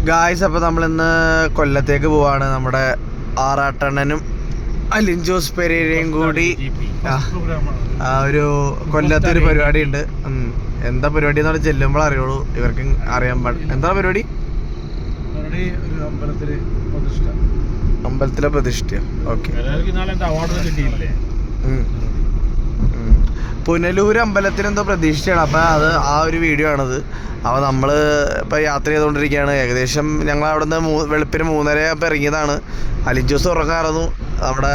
Guys, അപ്പോൾ നമ്മളിന്ന് കൊല്ലത്തേക്ക് പോവാണ്. നമ്മുടെ ആറാട്ടണ്ണനും അലിൻ ജോസ് പെരേരയും കൂടി ഒരു കൊല്ലത്തെ ഒരു പരിപാടി ഉണ്ട്. എന്താ പരിപാടി എന്ന് പറഞ്ഞാൽ ചെല്ലുമ്പോൾ അറിയുള്ളൂ, ഇവർക്ക് അറിയാൻ പാടില്ല. എന്താ പരിപാടി? അമ്പലത്തിലെ പ്രതിഷ്ഠ. ഓക്കെ. പുനലൂർ അമ്പലത്തിൽ എന്തോ പ്രതീക്ഷിച്ചാണ്. അപ്പം അത് ആ ഒരു വീഡിയോ ആണത്. അപ്പോൾ നമ്മൾ ഇപ്പോൾ യാത്ര ചെയ്തുകൊണ്ടിരിക്കുകയാണ്. ഏകദേശം ഞങ്ങൾ അവിടെ നിന്ന് വെളുപ്പിന് 3:30 അപ്പോൾ ഇറങ്ങിയതാണ്. അലിൻ ജോസ് ഉറങ്ങാറുന്നു. നമ്മുടെ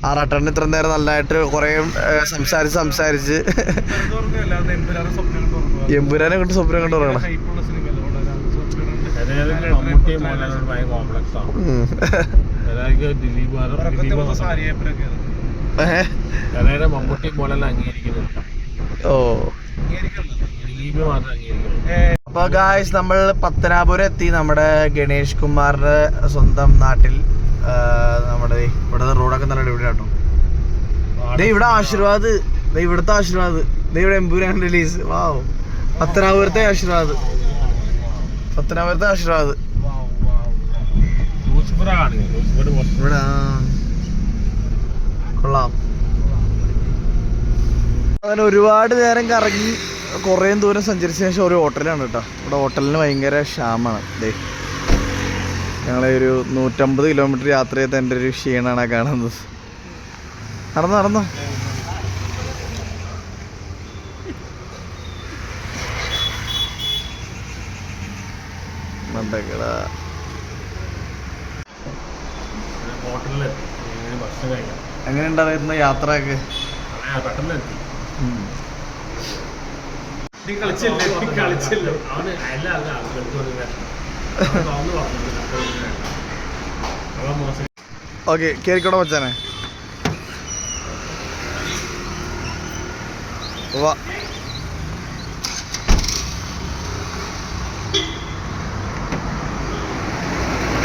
ആറാട്ടണ്ണൻ ഇത്ര നേരം നല്ലതായിട്ട് കുറേ സംസാരിച്ച് എമ്പുരാനെ കൊണ്ട് സ്വപ്നം കൊണ്ട് ഉറങ്ങണം. അപ്പൊ ഗായ്സ്, നമ്മൾ പത്തനാപുരം എത്തി. നമ്മുടെ ഗണേഷ് കുമാറിന്റെ സ്വന്തം നാട്ടിൽ. നമ്മുടെ ഇവിടെ റോഡൊക്കെ നല്ല ഇവിടെ കേട്ടോ. ഇവിടെ ആശീർവാദ്, ഇവിടുത്തെ ആശീർവാദ്, ഇവിടെ എമ്പുരാൻ റിലീസ്. വാവ്, പത്തനാപുരത്തെ ആശീർവാദ്. ഇവിടെ കൊള്ളാം. അങ്ങനെ ഒരുപാട് നേരം കറങ്ങി കുറേ ദൂരം സഞ്ചരിച്ച ശേഷം ഒരു ഹോട്ടലാണ് കേട്ടോ. ഇവിടെ ഹോട്ടലിന് ഭയങ്കര ക്ഷാമമാണ്. ഞങ്ങളെ ഒരു 150 കിലോമീറ്റർ യാത്ര ചെയ്ത് എൻ്റെ ഒരു ക്ഷീണമാണ് കാണുന്നത്. നടന്നോ എങ്ങനെ ഉണ്ടായിരുന്ന യാത്രയൊക്കെ? ഓക്കെ, കേറിക്കോടെ വച്ചാനെ. വാ,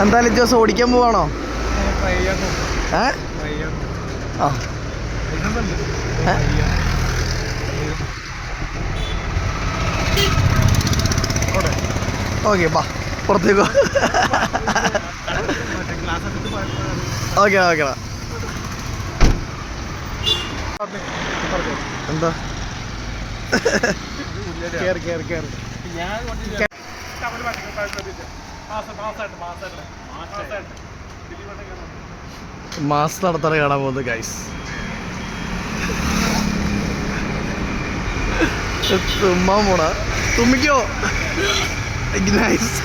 എന്തായാലും ജോസ് ഓടിക്കാൻ പോവാണോ? ഓക്കെ, ബാ പുറത്തേക്കോ. ഓക്കെ എന്താ മാസ് നടത്താൻ കാണാൻ പോകുന്നത് ഗൈസ്. തുമ്മാൻ പോണ, തുമ്മിക്കോ. നൈസ്.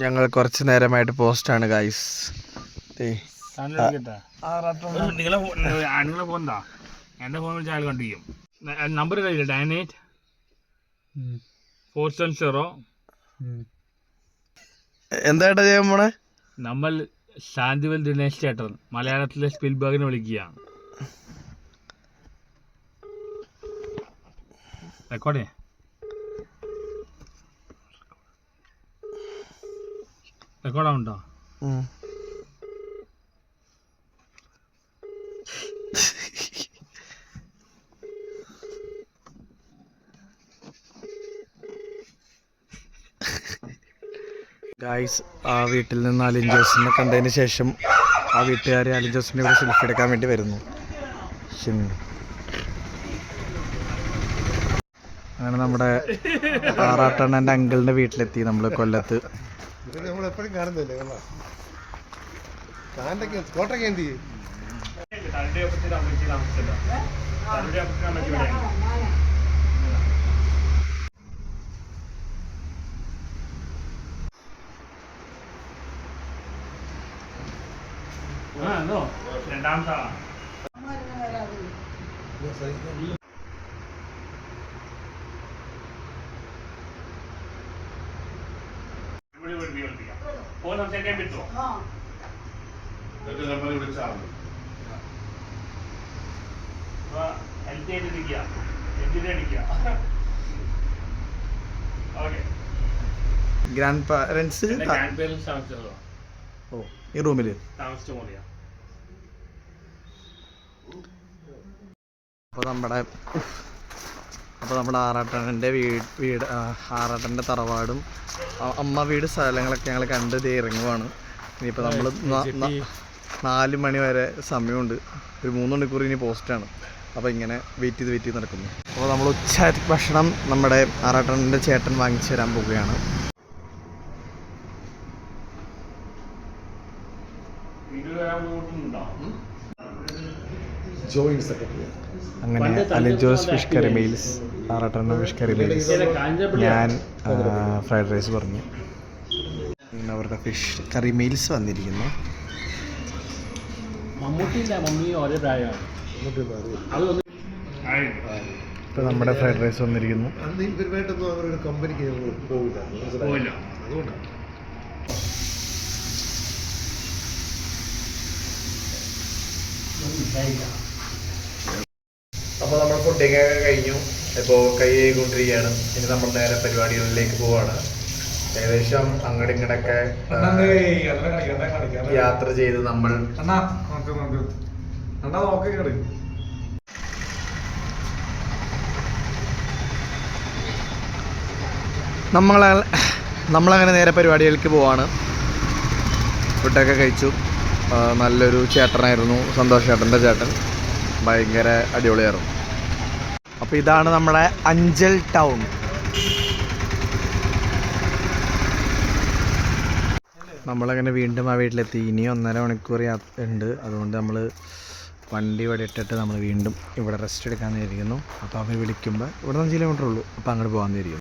ഞങ്ങൾ കുറച്ച് നേരമായിട്ട് പോസ്റ്റാണ് ഗൈസ്. എന്റെ ഫോൺ വിളിച്ചാൽ കണ്ടിരിക്കും. നമ്പർ കഴിയില്ല, 984740. എന്തായിട്ടാ ചെയ്യാൻ പോണേ? നമ്മൾ ശാന്തിവൽ ദിനേശ് ചേട്ടൻ മലയാളത്തിലെ സ്പിൽബർഗിനെ വിളിക്കുക. റെക്കോർഡേ റെക്കോർഡാവുണ്ടോ? ഗായ്സ്, ആ വീട്ടിൽ നിന്ന് അലിൻ ജോസിനെ കണ്ടതിന് ശേഷം ആ വീട്ടുകാർ അലിൻ ജോസിനെ ഇവിടെ സെൽഫി എടുക്കാൻ വേണ്ടി വരുന്നു. അങ്ങനെ നമ്മുടെ ആറാട്ടണ്ണൻ്റെ അങ്കിളിൻ്റെ വീട്ടിലെത്തി നമ്മൾ കൊല്ലത്ത്. നമ്മളെപ്പോഴും കാണുന്നില്ലേ കോട്ടൊക്കെ എന്ത് ചെയ്യും? രണ്ടാമത്തെ ഫോൺ സംസാരിക്കാൻ പറ്റുമോ? ഹെൽത്തി ആയിട്ട് ഇരിക്കുക, എന്തിനാ അടിക്കുക. Okay. Grandparents grandparents താമസിച്ചതോ ഓ ഈ റൂമിൽ താമസിച്ച മുറിയാ. അപ്പോൾ നമ്മുടെ ആറാട്ടൻ്റെ വീട് ആറാട്ടൻ്റെ തറവാടും അമ്മ വീട് സ്ഥലങ്ങളൊക്കെ ഞങ്ങൾ കണ്ട് ഇറങ്ങുവാണ്. ഇനിയിപ്പോൾ നമ്മൾ 4 മണി വരെ സമയമുണ്ട്. ഒരു 3 മണിക്കൂർ ഇനി പോസ്റ്റാണ്. അപ്പോൾ ഇങ്ങനെ വെയിറ്റ് ചെയ്ത് നടക്കുന്നു. അപ്പോൾ നമ്മൾ ഉച്ച ഭക്ഷണം നമ്മുടെ ആറാട്ടൻ്റെ ചേട്ടൻ വാങ്ങിച്ചു തരാൻ പോവുകയാണ്. അങ്ങനെ അലിജോസ് ഫിഷ് കറി മീൽസ്, ആറാട്ടണ്ണ ഫിഷ് കറി മീൽസ്, ഞാൻ ഫ്രൈഡ് റൈസ് പറഞ്ഞു. പിന്നെ അവരുടെ ഫിഷ് കറി മീൽസ് വന്നിരിക്കുന്നു. ഇപ്പോൾ നമ്മുടെ ഫ്രൈഡ് റൈസ് വന്നിരിക്കുന്നു. അന്ന് ഇവരുമായിട്ടൊന്നും അവരുടെ കമ്പനിക്ക് പോകില്ല, അതുകൊണ്ടാണ്. അപ്പോൾ നമ്മൾ ഫുഡിങ് കഴിഞ്ഞു. ഇപ്പോൾ കൈ കൊണ്ടിരിക്കുകയാണ്. ഇനി നമ്മൾ നേരെ പരിപാടികളിലേക്ക് പോവാണ്. ഏകദേശം അങ്ങോട്ടും ഇങ്ങോട്ടൊക്കെ യാത്ര ചെയ്ത് നമ്മൾ നമ്മളങ്ങനെ നേരെ പരിപാടികൾക്ക് പോവാണ്. ഫുഡൊക്കെ കഴിച്ചു. നല്ലൊരു ചേട്ടനായിരുന്നു, സന്തോഷ് ചേട്ടൻ്റെ ചേട്ടൻ. ഭയങ്കര അടിപൊളിയായിരുന്നു. അപ്പോൾ ഇതാണ് നമ്മുടെ അഞ്ചൽ ടൗൺ. നമ്മളങ്ങനെ വീണ്ടും ആ വീട്ടിലെത്തി. ഇനി 1.5 മണിക്കൂർ യാത്ര ഉണ്ട്. അതുകൊണ്ട് നമ്മൾ വണ്ടി ഇവിടെ ഇട്ടിട്ട് നമ്മൾ വീണ്ടും ഇവിടെ റെസ്റ്റ് എടുക്കാമെന്ന് വിചാരിക്കുന്നു. അപ്പോൾ അവർ വിളിക്കുമ്പോൾ ഇവിടെ 5 കിലോമീറ്റർ ഉള്ളൂ. അപ്പോൾ അങ്ങോട്ട് പോകാമെന്ന് വിചാരിക്കുന്നു.